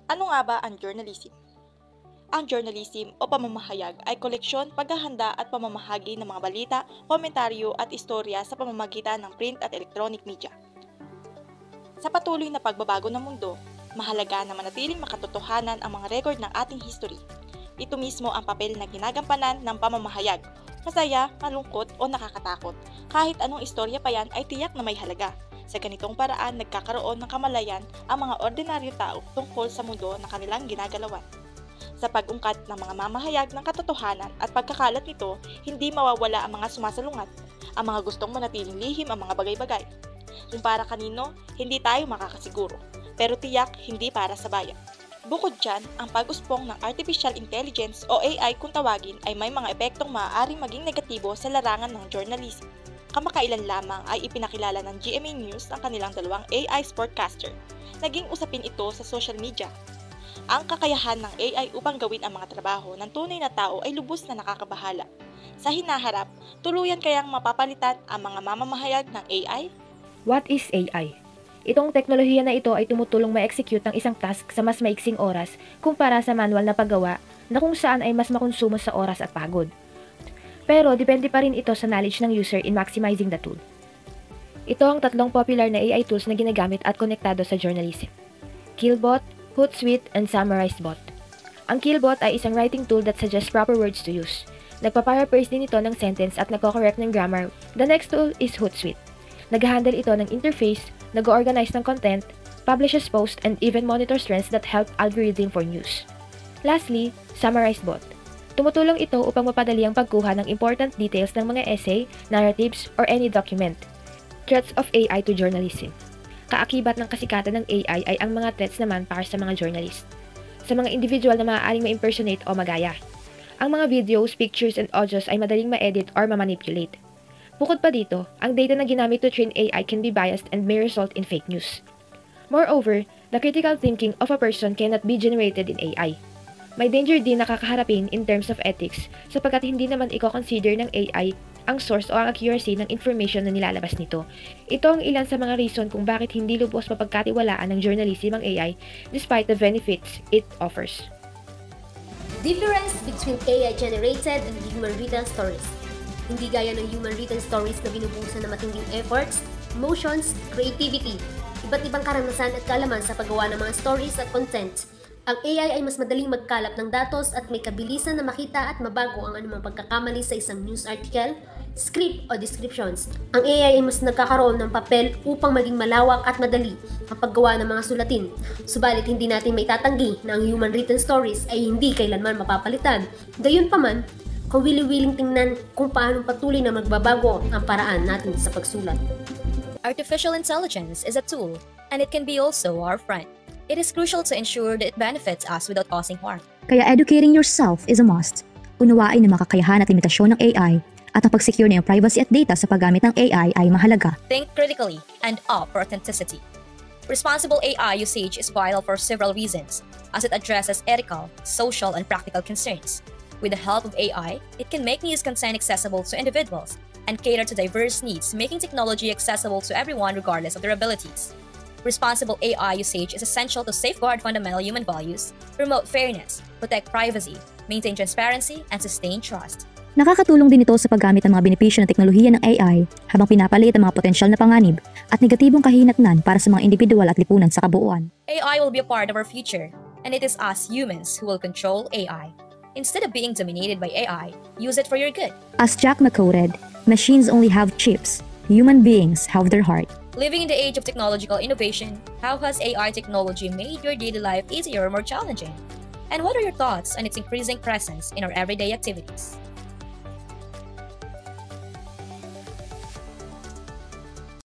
Ano nga ba ang journalism? Ang journalism o pamamahayag ay koleksyon, paghahanda at pamamahagi ng mga balita, komentaryo at istorya sa pamamagitan ng print at electronic media. Sa patuloy na pagbabago ng mundo, mahalaga na manatiling makatotohanan ang mga record ng ating history. Ito mismo ang papel na ginagampanan ng pamamahayag. Masaya, malungkot o nakakatakot. Kahit anong istorya pa yan ay tiyak na may halaga. Sa ganitong paraan, nagkakaroon ng kamalayan ang mga ordinaryo tao tungkol sa mundo na kanilang ginagalawan. Sa pag-ungkat ng mga mamahayag ng katotohanan at pagkakalat nito, hindi mawawala ang mga sumasalungat, ang mga gustong manatiling lihim ang mga bagay-bagay. Kung para kanino, hindi tayo makakasiguro, pero tiyak hindi para sa bayan. Bukod dyan, ang pag-uspong ng Artificial Intelligence o AI kung tawagin ay may mga epektong maaaring maging negatibo sa larangan ng journalism. Kamakailan lamang ay ipinakilala ng GMA News ang kanilang dalawang AI sportcaster. Naging usapin ito sa social media. Ang kakayahan ng AI upang gawin ang mga trabaho ng tunay na tao ay lubos na nakakabahala. Sa hinaharap, tuluyan kayang mapapalitan ang mga mamamahayag ng AI? What is AI? Itong teknolohiya na ito ay tumutulong ma-execute ng isang task sa mas maiksing oras kumpara sa manual na paggawa na kung saan ay mas makonsumo sa oras at pagod. Pero depende pa rin ito sa knowledge ng user in maximizing the tool. Ito ang tatlong popular na AI tools na ginagamit at konektado sa journalism: Killbot, Hootsuite, and SummarizeBot. Ang Killbot ay isang writing tool that suggests proper words to use. Nagpa-paraphrase din ito ng sentence at nagko-correct ng grammar. The next tool is Hootsuite. Nag-handle ito ng interface, nag-organize ng content, publishes posts, and even monitors trends that help algorithm for news. Lastly, SummarizedBot. Tumutulong ito upang mapadali ang pagkuha ng important details ng mga essay, narratives, or any document. Threats of AI to journalism. Kaakibat ng kasikatan ng AI ay ang mga threats naman para sa mga journalist. Sa mga individual na maaaring ma-impersonate o magaya. Ang mga videos, pictures, and audios ay madaling ma-edit or ma-manipulate. Bukod pa dito, ang data na ginamit to train AI can be biased and may result in fake news. Moreover, the critical thinking of a person cannot be generated in AI. May danger din na kakaharapin in terms of ethics sapagkat hindi naman i-consider ng AI ang source o ang accuracy ng information na nilalabas nito. Ito ang ilan sa mga reason kung bakit hindi lubos mapagkatiwalaan ng journalism ang AI despite the benefits it offers. Difference between AI-generated and human-written stories. Hindi gaya ng human-written stories na binubuhusan ng matinding efforts, emotions, creativity, iba't ibang karanasan at kaalaman sa paggawa ng mga stories at content. Ang AI ay mas madaling magkalap ng datos at may kabilisan na makita at mabago ang anumang pagkakamali sa isang news article, script o descriptions. Ang AI ay mas nagkakaroon ng papel upang maging malawak at madali ang paggawa ng mga sulatin. Subalit hindi natin may tatanggi na ang human written stories ay hindi kailanman mapapalitan. Gayunpaman, kawili-wiling tingnan kung paano patuloy na magbabago ang paraan natin sa pagsulat. Artificial intelligence is a tool, and it can be also our friend. It is crucial to ensure that it benefits us without causing harm. Kaya educating yourself is a must. Unawain ang mga kakayahan at limitasyon ng AI at ang pag-secure ng privacy at data sa paggamit ng AI ay mahalaga. Think critically and opt for authenticity. Responsible AI usage is vital for several reasons, as it addresses ethical, social, and practical concerns. With the help of AI, it can make news content accessible to individuals and cater to diverse needs, making technology accessible to everyone regardless of their abilities. Responsible AI usage is essential to safeguard fundamental human values, promote fairness, protect privacy, maintain transparency, and sustain trust. Nakakatulong din ito sa paggamit ng mga benepisyo ng teknolohiya ng AI habang pinapalit ang mga potensyal na panganib at negatibong kahinatnan para sa mga individual at lipunan sa kabuuan. AI will be a part of our future, and it is us humans who will control AI. Instead of being dominated by AI, use it for your good. As Jack Ma quoted, "Machines only have chips. Human beings have their heart." Living in the age of technological innovation, how has AI technology made your daily life easier or more challenging? And what are your thoughts on its increasing presence in our everyday activities?